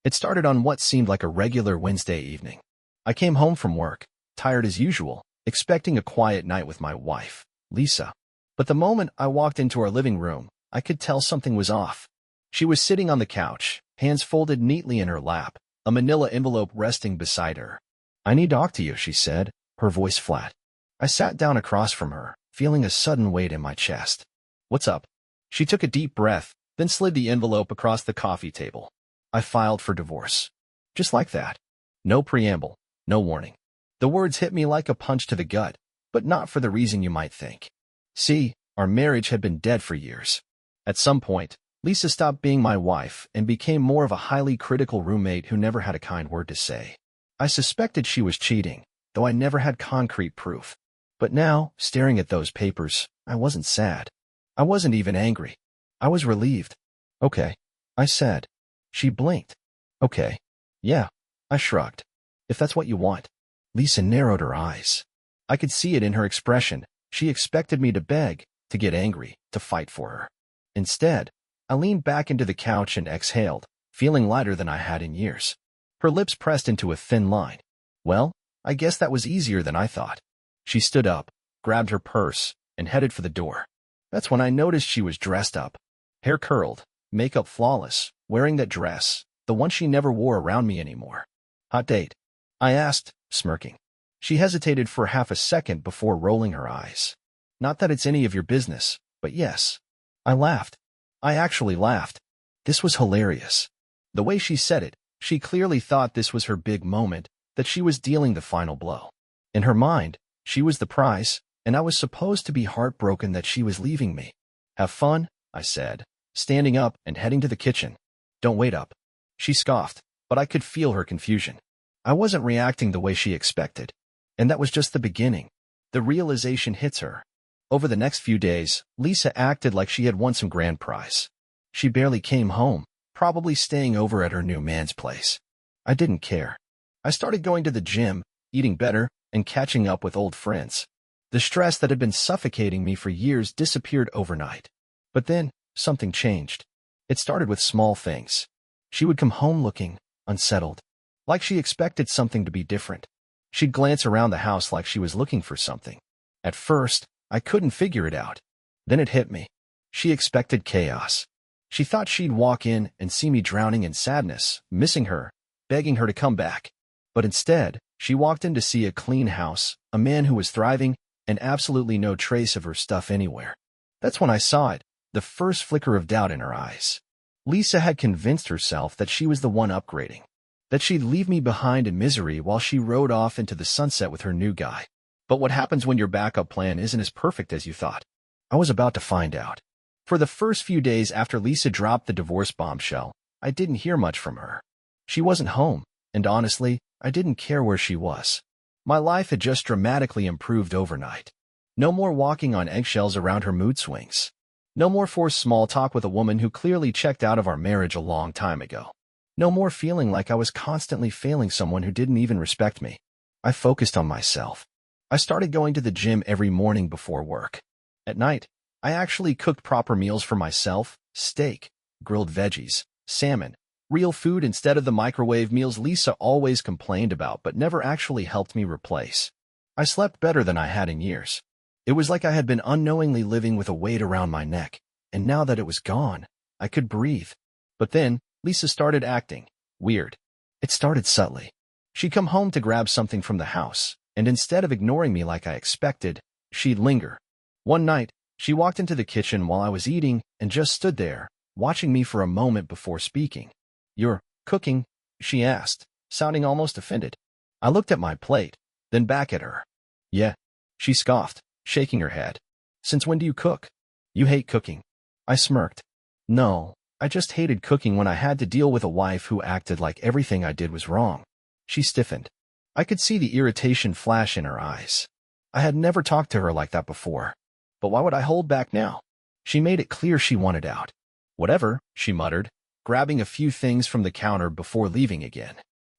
It started on what seemed like a regular Wednesday evening. I came home from work, tired as usual, expecting a quiet night with my wife, Lisa. But the moment I walked into our living room, I could tell something was off. She was sitting on the couch, hands folded neatly in her lap, a manila envelope resting beside her. "I need to talk to you," she said, her voice flat. I sat down across from her, feeling a sudden weight in my chest. "What's up?" She took a deep breath, then slid the envelope across the coffee table. "I filed for divorce." Just like that. No preamble, no warning. The words hit me like a punch to the gut, but not for the reason you might think. See, our marriage had been dead for years. At some point, Lisa stopped being my wife and became more of a highly critical roommate who never had a kind word to say. I suspected she was cheating, though I never had concrete proof. But now, staring at those papers, I wasn't sad. I wasn't even angry. I was relieved. "Okay," I said. She blinked. "Okay. Yeah," I shrugged. "If that's what you want." Lisa narrowed her eyes. I could see it in her expression. She expected me to beg, to get angry, to fight for her. Instead, I leaned back into the couch and exhaled, feeling lighter than I had in years. Her lips pressed into a thin line. "Well, I guess that was easier than I thought." She stood up, grabbed her purse, and headed for the door. That's when I noticed she was dressed up. Hair curled, makeup flawless, wearing that dress, the one she never wore around me anymore. "Hot date?" I asked, smirking. She hesitated for half a second before rolling her eyes. "Not that it's any of your business, but yes." I laughed. I actually laughed. This was hilarious. The way she said it, she clearly thought this was her big moment, that she was dealing the final blow. In her mind, she was the prize, and I was supposed to be heartbroken that she was leaving me. "Have fun," I said, standing up and heading to the kitchen. "Don't wait up." She scoffed, but I could feel her confusion. I wasn't reacting the way she expected. And that was just the beginning. The realization hits her. Over the next few days, Lisa acted like she had won some grand prize. She barely came home, probably staying over at her new man's place. I didn't care. I started going to the gym, eating better, and catching up with old friends. The stress that had been suffocating me for years disappeared overnight. But then, something changed. It started with small things. She would come home looking unsettled, like she expected something to be different. She'd glance around the house like she was looking for something. At first, I couldn't figure it out. Then it hit me. She expected chaos. She thought she'd walk in and see me drowning in sadness, missing her, begging her to come back. But instead, she walked in to see a clean house, a man who was thriving, and absolutely no trace of her stuff anywhere. That's when I saw it, the first flicker of doubt in her eyes. Lisa had convinced herself that she was the one upgrading, that she'd leave me behind in misery while she rode off into the sunset with her new guy. But what happens when your backup plan isn't as perfect as you thought? I was about to find out. For the first few days after Lisa dropped the divorce bombshell, I didn't hear much from her. She wasn't home, and honestly, I didn't care where she was. My life had just dramatically improved overnight. No more walking on eggshells around her mood swings. No more forced small talk with a woman who clearly checked out of our marriage a long time ago. No more feeling like I was constantly failing someone who didn't even respect me. I focused on myself. I started going to the gym every morning before work. At night, I actually cooked proper meals for myself: steak, grilled veggies, salmon, real food instead of the microwave meals Lisa always complained about but never actually helped me replace. I slept better than I had in years. It was like I had been unknowingly living with a weight around my neck, and now that it was gone, I could breathe. But then, Lisa started acting weird. It started subtly. She'd come home to grab something from the house, and instead of ignoring me like I expected, she'd linger. One night, she walked into the kitchen while I was eating and just stood there, watching me for a moment before speaking. "You're cooking?" she asked, sounding almost offended. I looked at my plate, then back at her. "Yeah," she scoffed, shaking her head. "Since when do you cook?" "You hate cooking." I smirked. "No, I just hated cooking when I had to deal with a wife who acted like everything I did was wrong." She stiffened. I could see the irritation flash in her eyes. I had never talked to her like that before. But why would I hold back now? She made it clear she wanted out. "Whatever," she muttered, grabbing a few things from the counter before leaving again.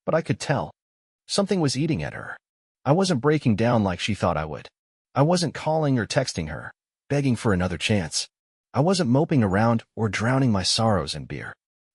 But I could tell. Something was eating at her. I wasn't breaking down like she thought I would. I wasn't calling or texting her, begging for another chance. I wasn't moping around or drowning my sorrows in beer.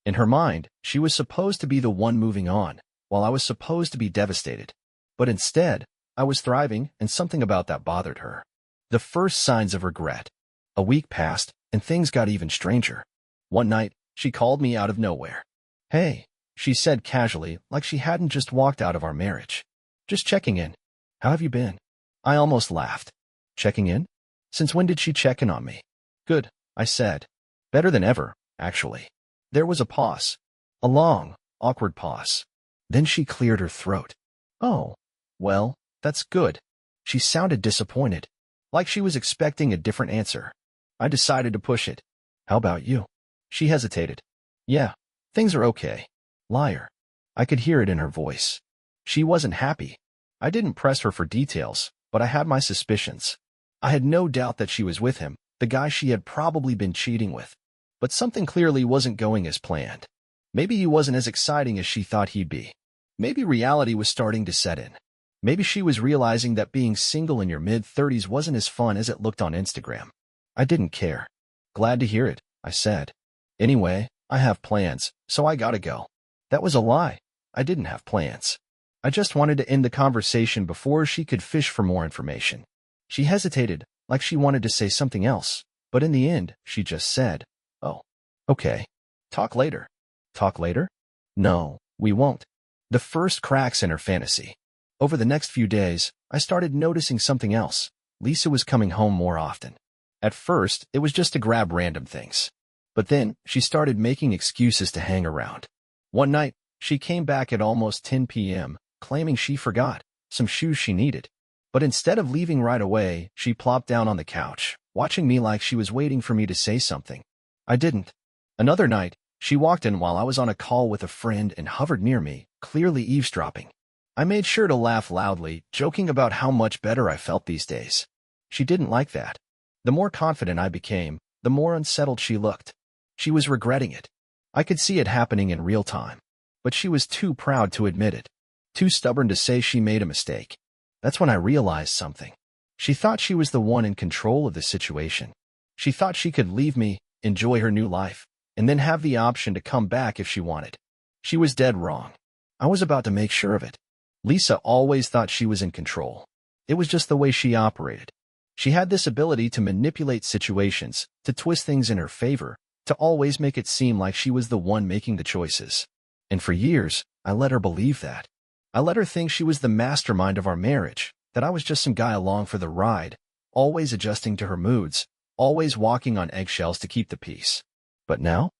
In her mind, she was supposed to be the one moving on, while I was supposed to be devastated. But instead, I was thriving, and something about that bothered her. The first signs of regret. A week passed, and things got even stranger. One night, she called me out of nowhere. "Hey," she said casually, like she hadn't just walked out of our marriage. "Just checking in. How have you been?" I almost laughed. Checking in? Since when did she check in on me? "Good," I said. "Better than ever, actually." There was a pause. A long, awkward pause. Then she cleared her throat. "Oh, well, that's good." She sounded disappointed, like she was expecting a different answer. I decided to push it. "How about you?" She hesitated. "Yeah, things are okay." Liar. I could hear it in her voice. She wasn't happy. I didn't press her for details, but I had my suspicions. I had no doubt that she was with him, the guy she had probably been cheating with. But something clearly wasn't going as planned. Maybe he wasn't as exciting as she thought he'd be. Maybe reality was starting to set in. Maybe she was realizing that being single in your mid-30s wasn't as fun as it looked on Instagram. I didn't care. "Glad to hear it," I said. "Anyway, I have plans, so I gotta go." That was a lie. I didn't have plans. I just wanted to end the conversation before she could fish for more information. She hesitated, like she wanted to say something else, but in the end, she just said, "Oh, okay. Talk later." Talk later? No, we won't. The first cracks in her fantasy. Over the next few days, I started noticing something else. Lisa was coming home more often. At first, it was just to grab random things. But then, she started making excuses to hang around. One night, she came back at almost 10 p.m., claiming she forgot some shoes she needed. But instead of leaving right away, she plopped down on the couch, watching me like she was waiting for me to say something. I didn't. Another night, she walked in while I was on a call with a friend and hovered near me, clearly eavesdropping. I made sure to laugh loudly, joking about how much better I felt these days. She didn't like that. The more confident I became, the more unsettled she looked. She was regretting it. I could see it happening in real time. But she was too proud to admit it. Too stubborn to say she made a mistake. That's when I realized something. She thought she was the one in control of the situation. She thought she could leave me, enjoy her new life, and then have the option to come back if she wanted. She was dead wrong. I was about to make sure of it. Lisa always thought she was in control. It was just the way she operated. She had this ability to manipulate situations, to twist things in her favor, to always make it seem like she was the one making the choices. And for years, I let her believe that. I let her think she was the mastermind of our marriage, that I was just some guy along for the ride, always adjusting to her moods, always walking on eggshells to keep the peace. But now,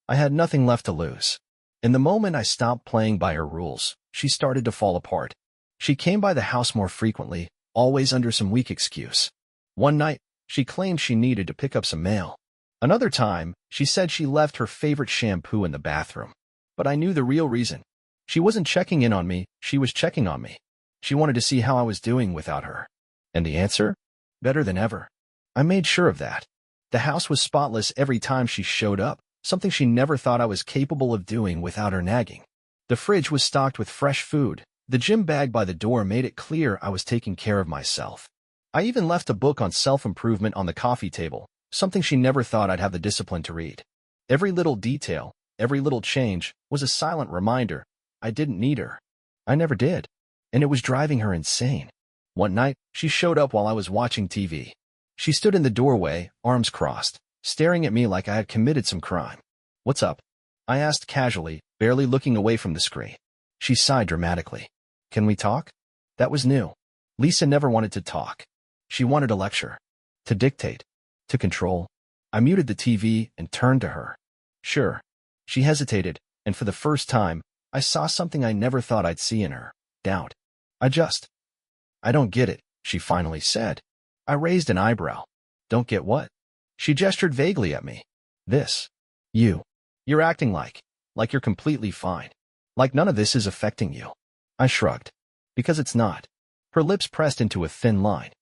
I had nothing left to lose. In the moment I stopped playing by her rules, she started to fall apart. She came by the house more frequently, always under some weak excuse. One night, she claimed she needed to pick up some mail. Another time, she said she left her favorite shampoo in the bathroom. But I knew the real reason. She wasn't checking in on me, she was checking on me. She wanted to see how I was doing without her. And the answer? Better than ever. I made sure of that. The house was spotless every time she showed up, something she never thought I was capable of doing without her nagging. The fridge was stocked with fresh food. The gym bag by the door made it clear I was taking care of myself. I even left a book on self-improvement on the coffee table, something she never thought I'd have the discipline to read. Every little detail, every little change, was a silent reminder I didn't need her. I never did. And it was driving her insane. One night, she showed up while I was watching TV. She stood in the doorway, arms crossed, staring at me like I had committed some crime. "What's up?" I asked casually, barely looking away from the screen. She sighed dramatically. "Can we talk?" That was new. Lisa never wanted to talk. She wanted a lecture. To dictate. To control. I muted the TV and turned to her. "Sure." She hesitated, and for the first time, I saw something I never thought I'd see in her. Doubt. I don't get it," she finally said. I raised an eyebrow. "Don't get what?" She gestured vaguely at me. "This. You're acting like you're completely fine. Like none of this is affecting you." I shrugged. "Because it's not." Her lips pressed into a thin line.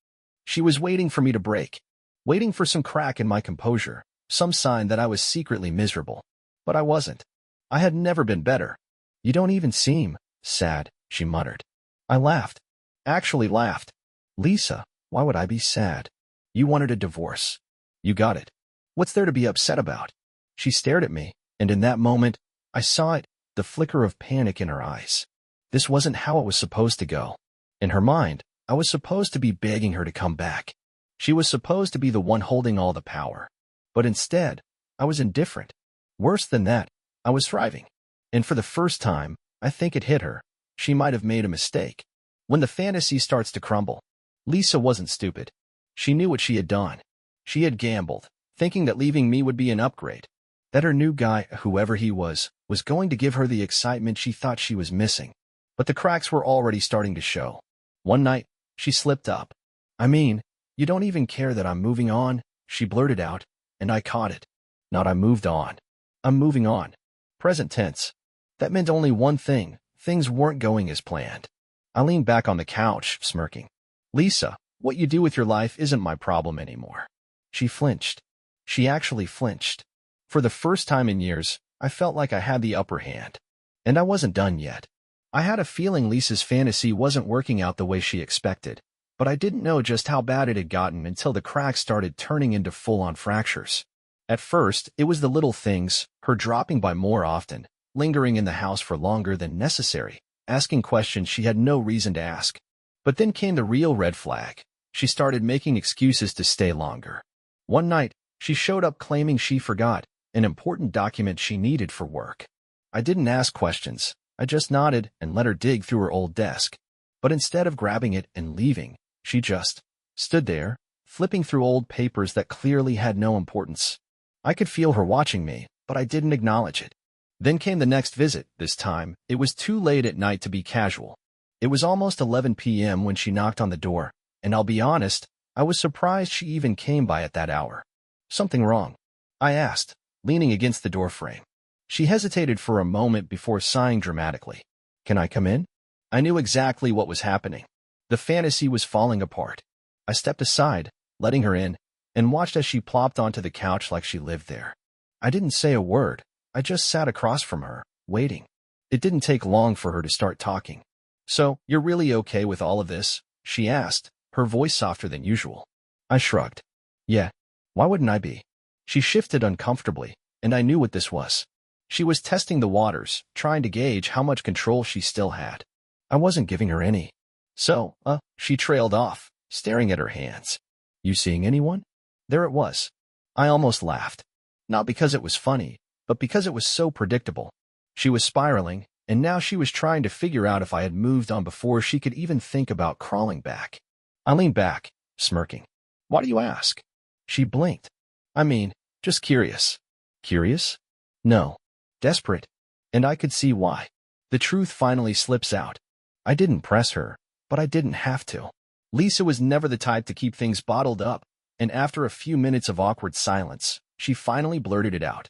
She was waiting for me to break. Waiting for some crack in my composure, some sign that I was secretly miserable. But I wasn't. I had never been better. "You don't even seem sad," she muttered. I laughed. Actually laughed. "Lisa, why would I be sad? You wanted a divorce. You got it. What's there to be upset about?" She stared at me, And in that moment, I saw it, the flicker of panic in her eyes. This wasn't how it was supposed to go. In her mind, I was supposed to be begging her to come back. She was supposed to be the one holding all the power. But instead, I was indifferent. Worse than that, I was thriving. And for the first time, I think it hit her. She might have made a mistake. When the fantasy starts to crumble, Lisa wasn't stupid. She knew what she had done. She had gambled, thinking that leaving me would be an upgrade. That her new guy, whoever he was going to give her the excitement she thought she was missing. But the cracks were already starting to show. One night, she slipped up. "I mean, you don't even care that I'm moving on," she blurted out, and I caught it. Not "I moved on." I'm moving on. Present tense. That meant only one thing. Things weren't going as planned. I leaned back on the couch, smirking. "Lisa, what you do with your life isn't my problem anymore." She flinched. She actually flinched. For the first time in years, I felt like I had the upper hand. And I wasn't done yet. I had a feeling Lisa's fantasy wasn't working out the way she expected, but I didn't know just how bad it had gotten until the cracks started turning into full-on fractures. At first, it was the little things, her dropping by more often, lingering in the house for longer than necessary, asking questions she had no reason to ask. But then came the real red flag. She started making excuses to stay longer. One night, she showed up claiming she forgot an important document she needed for work. I didn't ask questions. I just nodded and let her dig through her old desk. But instead of grabbing it and leaving, she just stood there, flipping through old papers that clearly had no importance. I could feel her watching me, but I didn't acknowledge it. Then came the next visit. This time, it was too late at night to be casual. It was almost 11 p.m. when she knocked on the door, and I'll be honest, I was surprised she even came by at that hour. "Something wrong?" I asked, leaning against the doorframe. She hesitated for a moment before sighing dramatically. "Can I come in?" I knew exactly what was happening. The fantasy was falling apart. I stepped aside, letting her in, and watched as she plopped onto the couch like she lived there. I didn't say a word. I just sat across from her, waiting. It didn't take long for her to start talking. "So, you're really okay with all of this?" she asked, her voice softer than usual. I shrugged. "Yeah. Why wouldn't I be?" She shifted uncomfortably, and I knew what this was. She was testing the waters, trying to gauge how much control she still had. I wasn't giving her any. "So, she trailed off, staring at her hands. "You seeing anyone?" There it was. I almost laughed. Not because it was funny, but because it was so predictable. She was spiraling, and now she was trying to figure out if I had moved on before she could even think about crawling back. I leaned back, smirking. "Why do you ask?" She blinked. "I mean, just curious." "Curious?" "No. Desperate." And I could see why. The truth finally slips out. I didn't press her, but I didn't have to. Lisa was never the type to keep things bottled up, and after a few minutes of awkward silence, she finally blurted it out.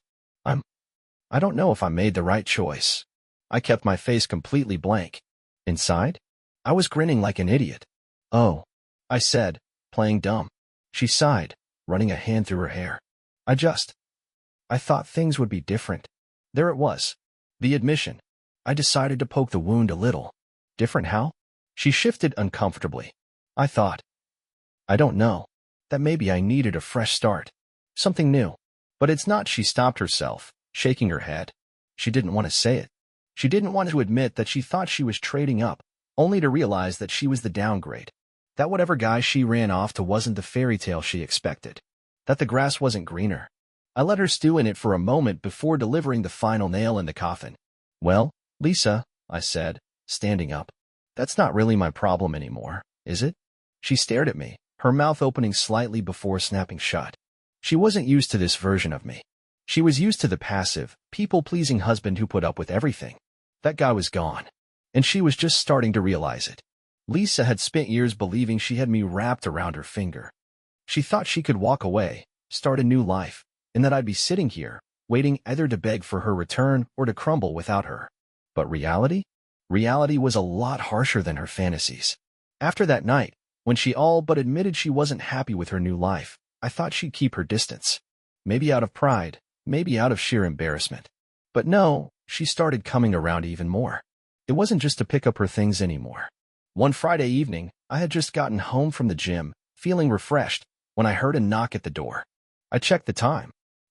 I don't know if I made the right choice." I kept my face completely blank. Inside, I was grinning like an idiot. "Oh," I said, playing dumb. She sighed, running a hand through her hair. I thought things would be different." There it was. The admission. I decided to poke the wound a little. "Different how?" She shifted uncomfortably. I don't know. That maybe I needed a fresh start. Something new. But it's not." She stopped herself, shaking her head. She didn't want to say it. She didn't want to admit that she thought she was trading up, only to realize that she was the downgrade. That whatever guy she ran off to wasn't the fairy tale she expected. That the grass wasn't greener. I let her stew in it for a moment before delivering the final nail in the coffin. "Well, Lisa," I said, standing up. "That's not really my problem anymore, is it?" She stared at me, her mouth opening slightly before snapping shut. She wasn't used to this version of me. She was used to the passive, people-pleasing husband who put up with everything. That guy was gone, and she was just starting to realize it. Lisa had spent years believing she had me wrapped around her finger. She thought she could walk away, start a new life, and that I'd be sitting here, waiting either to beg for her return or to crumble without her. But reality? Reality was a lot harsher than her fantasies. After that night, when she all but admitted she wasn't happy with her new life, I thought she'd keep her distance. Maybe out of pride, maybe out of sheer embarrassment. But no, she started coming around even more. It wasn't just to pick up her things anymore. One Friday evening, I had just gotten home from the gym, feeling refreshed, when I heard a knock at the door. I checked the time.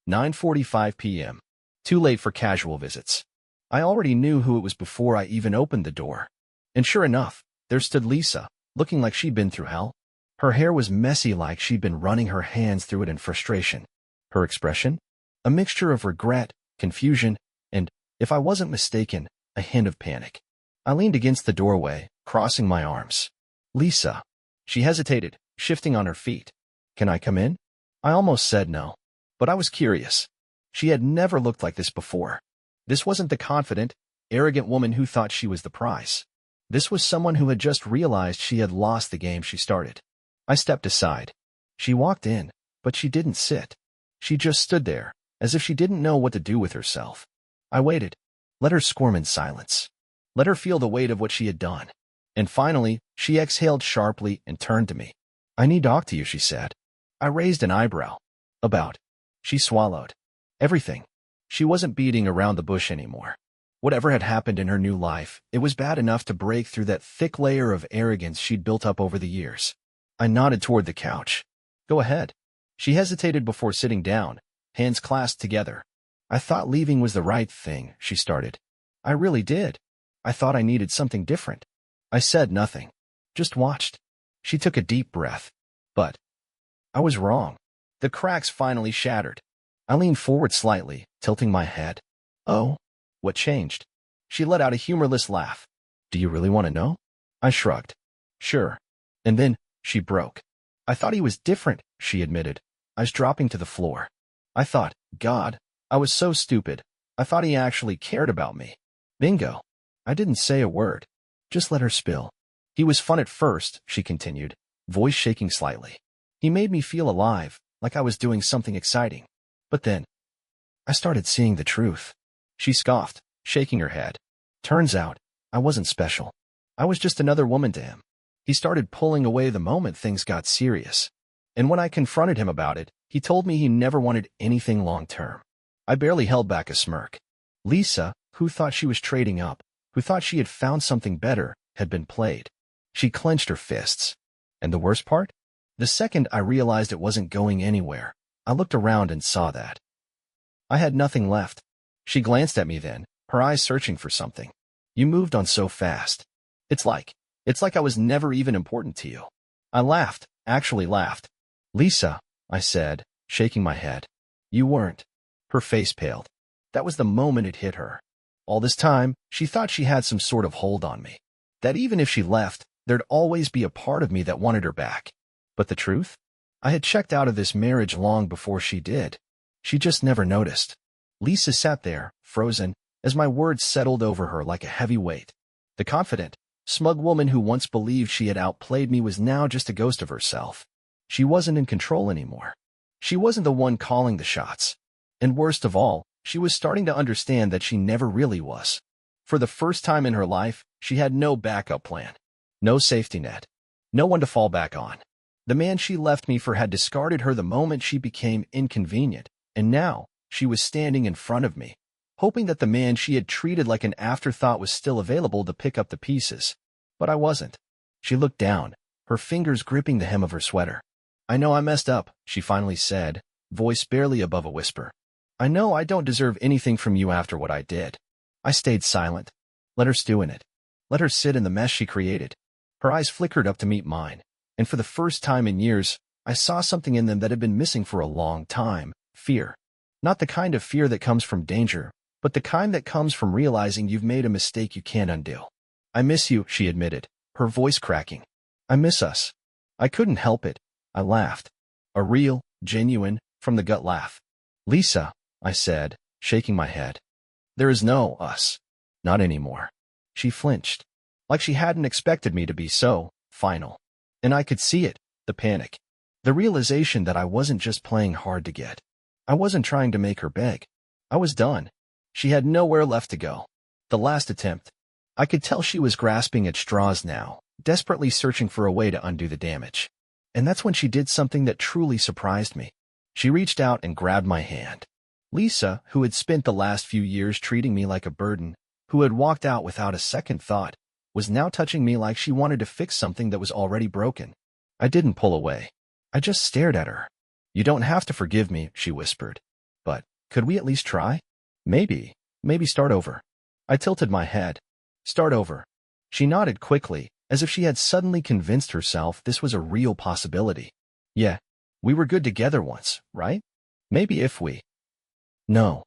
9:45 p.m. Too late for casual visits. I already knew who it was before I even opened the door. And sure enough, there stood Lisa, looking like she'd been through hell. Her hair was messy like she'd been running her hands through it in frustration. Her expression? A mixture of regret, confusion, and, if I wasn't mistaken, a hint of panic. I leaned against the doorway, crossing my arms. Lisa. She hesitated, shifting on her feet. Can I come in? I almost said no. But I was curious. She had never looked like this before. This wasn't the confident, arrogant woman who thought she was the prize. This was someone who had just realized she had lost the game she started. I stepped aside. She walked in, but she didn't sit. She just stood there, as if she didn't know what to do with herself. I waited. Let her squirm in silence. Let her feel the weight of what she had done. And finally, she exhaled sharply and turned to me. I need to talk to you, she said. I raised an eyebrow. About. She swallowed. Everything. She wasn't beating around the bush anymore. Whatever had happened in her new life, it was bad enough to break through that thick layer of arrogance she'd built up over the years. I nodded toward the couch. Go ahead. She hesitated before sitting down, hands clasped together. I thought leaving was the right thing, she started. I really did. I thought I needed something different. I said nothing. Just watched. She took a deep breath. But I was wrong. The cracks finally shattered. I leaned forward slightly, tilting my head. Oh? What changed? She let out a humorless laugh. Do you really want to know? I shrugged. Sure. And then, she broke. I thought he was different, she admitted. I was dropping to the floor. I thought, God, I was so stupid. I thought he actually cared about me. Bingo. I didn't say a word. Just let her spill. He was fun at first, she continued, voice shaking slightly. He made me feel alive, like I was doing something exciting. But then, I started seeing the truth. She scoffed, shaking her head. Turns out, I wasn't special. I was just another woman to him. He started pulling away the moment things got serious. And when I confronted him about it, he told me he never wanted anything long-term. I barely held back a smirk. Lisa, who thought she was trading up, who thought she had found something better, had been played. She clenched her fists. And the worst part? The second I realized it wasn't going anywhere, I looked around and saw that. I had nothing left. She glanced at me then, her eyes searching for something. You moved on so fast. It's like I was never even important to you. I laughed, actually laughed. Lisa, I said, shaking my head. You weren't. Her face paled. That was the moment it hit her. All this time, she thought she had some sort of hold on me. That even if she left, there'd always be a part of me that wanted her back. But the truth? I had checked out of this marriage long before she did. She just never noticed. Lisa sat there, frozen, as my words settled over her like a heavy weight. The confident, smug woman who once believed she had outplayed me was now just a ghost of herself. She wasn't in control anymore. She wasn't the one calling the shots. And worst of all, she was starting to understand that she never really was. For the first time in her life, she had no backup plan. No safety net. No one to fall back on. The man she left me for had discarded her the moment she became inconvenient, and now she was standing in front of me, hoping that the man she had treated like an afterthought was still available to pick up the pieces. But I wasn't. She looked down, her fingers gripping the hem of her sweater. I know I messed up, she finally said, voice barely above a whisper. I know I don't deserve anything from you after what I did. I stayed silent. Let her stew in it. Let her sit in the mess she created. Her eyes flickered up to meet mine, and for the first time in years, I saw something in them that had been missing for a long time. Fear. Not the kind of fear that comes from danger, but the kind that comes from realizing you've made a mistake you can't undo. I miss you, she admitted, her voice cracking. I miss us. I couldn't help it. I laughed. A real, genuine, from-the-gut laugh. Lisa, I said, shaking my head. There is no us. Not anymore. She flinched, like she hadn't expected me to be so final. And I could see it, the panic. The realization that I wasn't just playing hard to get. I wasn't trying to make her beg. I was done. She had nowhere left to go. The last attempt. I could tell she was grasping at straws now, desperately searching for a way to undo the damage. And that's when she did something that truly surprised me. She reached out and grabbed my hand. Lisa, who had spent the last few years treating me like a burden, who had walked out without a second thought, was now touching me like she wanted to fix something that was already broken. I didn't pull away. I just stared at her. You don't have to forgive me, she whispered. But could we at least try? Maybe start over. I tilted my head. Start over. She nodded quickly, as if she had suddenly convinced herself this was a real possibility. Yeah, we were good together once, right? Maybe if we... No.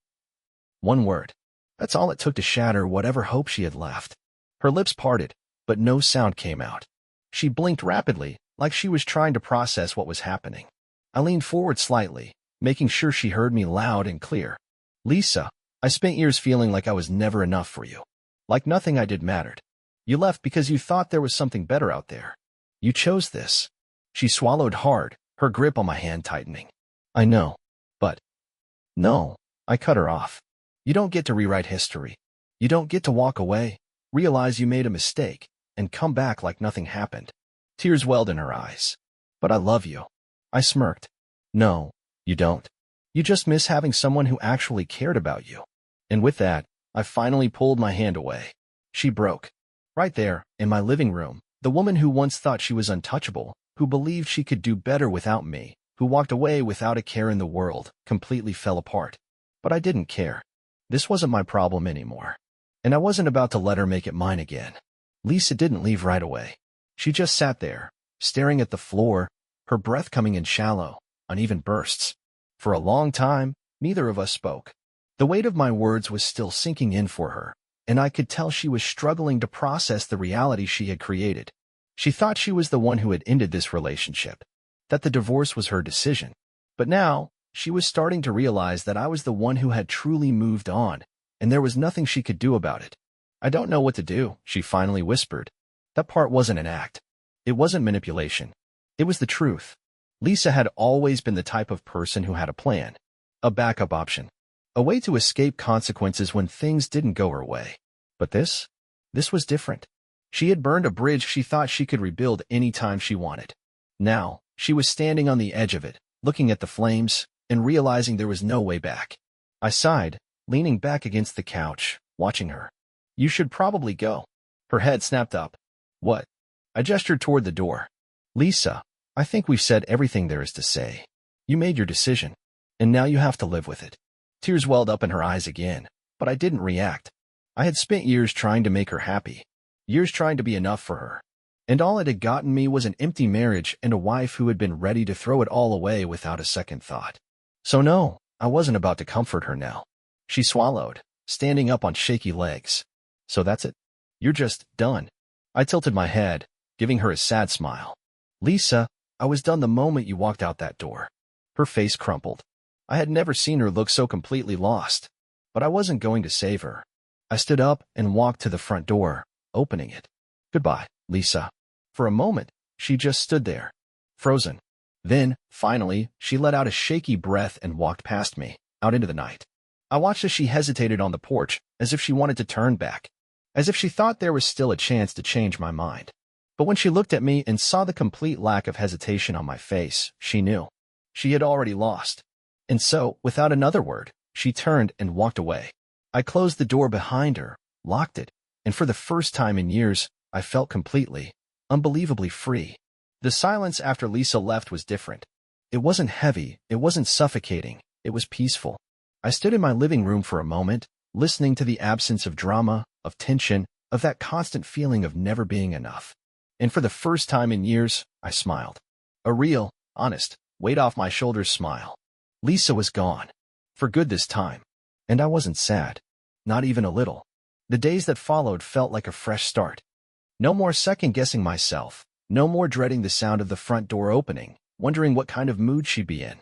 One word. That's all it took to shatter whatever hope she had left. Her lips parted, but no sound came out. She blinked rapidly, like she was trying to process what was happening. I leaned forward slightly, making sure she heard me loud and clear. Lisa, I spent years feeling like I was never enough for you. Like nothing I did mattered. You left because you thought there was something better out there. You chose this. She swallowed hard, her grip on my hand tightening. I know. But... No, I cut her off. You don't get to rewrite history. You don't get to walk away, realize you made a mistake, and come back like nothing happened. Tears welled in her eyes. But I love you. I smirked. No, you don't. You just miss having someone who actually cared about you. And with that, I finally pulled my hand away. She broke. Right there, in my living room, the woman who once thought she was untouchable, who believed she could do better without me, who walked away without a care in the world, completely fell apart. But I didn't care. This wasn't my problem anymore. And I wasn't about to let her make it mine again. Lisa didn't leave right away. She just sat there, staring at the floor, her breath coming in shallow, uneven bursts. For a long time, neither of us spoke. The weight of my words was still sinking in for her, and I could tell she was struggling to process the reality she had created. She thought she was the one who had ended this relationship, that the divorce was her decision. But now, she was starting to realize that I was the one who had truly moved on, and there was nothing she could do about it. I don't know what to do, she finally whispered. That part wasn't an act. It wasn't manipulation. It was the truth. Lisa had always been the type of person who had a plan, a backup option, a way to escape consequences when things didn't go her way. But this was different. She had burned a bridge she thought she could rebuild any time she wanted. Now, she was standing on the edge of it, looking at the flames, and realizing there was no way back. I sighed, leaning back against the couch, watching her. You should probably go. Her head snapped up. What? I gestured toward the door. Lisa, I think we've said everything there is to say. You made your decision, and now you have to live with it. Tears welled up in her eyes again, but I didn't react. I had spent years trying to make her happy, years trying to be enough for her, and all it had gotten me was an empty marriage and a wife who had been ready to throw it all away without a second thought. So no, I wasn't about to comfort her now. She swallowed, standing up on shaky legs. So that's it? You're just done. I tilted my head, giving her a sad smile. Lisa, I was done the moment you walked out that door. Her face crumpled. I had never seen her look so completely lost. But I wasn't going to save her. I stood up and walked to the front door, opening it. Goodbye, Lisa. For a moment, she just stood there, frozen. Then, finally, she let out a shaky breath and walked past me, out into the night. I watched as she hesitated on the porch, as if she wanted to turn back, as if she thought there was still a chance to change my mind. But when she looked at me and saw the complete lack of hesitation on my face, she knew. She had already lost. And so, without another word, she turned and walked away. I closed the door behind her, locked it, and for the first time in years, I felt completely, unbelievably free. The silence after Lisa left was different. It wasn't heavy, it wasn't suffocating, it was peaceful. I stood in my living room for a moment, listening to the absence of drama, of tension, of that constant feeling of never being enough. And for the first time in years, I smiled. A real, honest, weight off my shoulders smile. Lisa was gone. For good this time. And I wasn't sad. Not even a little. The days that followed felt like a fresh start. No more second-guessing myself. No more dreading the sound of the front door opening, wondering what kind of mood she'd be in.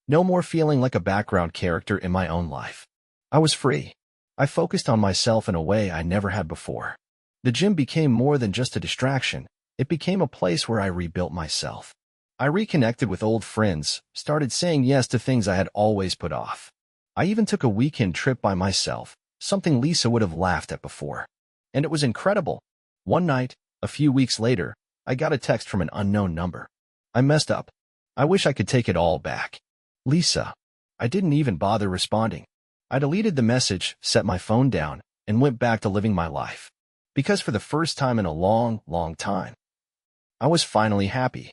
No more feeling like a background character in my own life. I was free. I focused on myself in a way I never had before. The gym became more than just a distraction. It became a place where I rebuilt myself. I reconnected with old friends, started saying yes to things I had always put off. I even took a weekend trip by myself, something Lisa would have laughed at before. And it was incredible. One night, a few weeks later, I got a text from an unknown number. I messed up. I wish I could take it all back. Lisa. I didn't even bother responding. I deleted the message, set my phone down, and went back to living my life. Because for the first time in a long, long time, I was finally happy.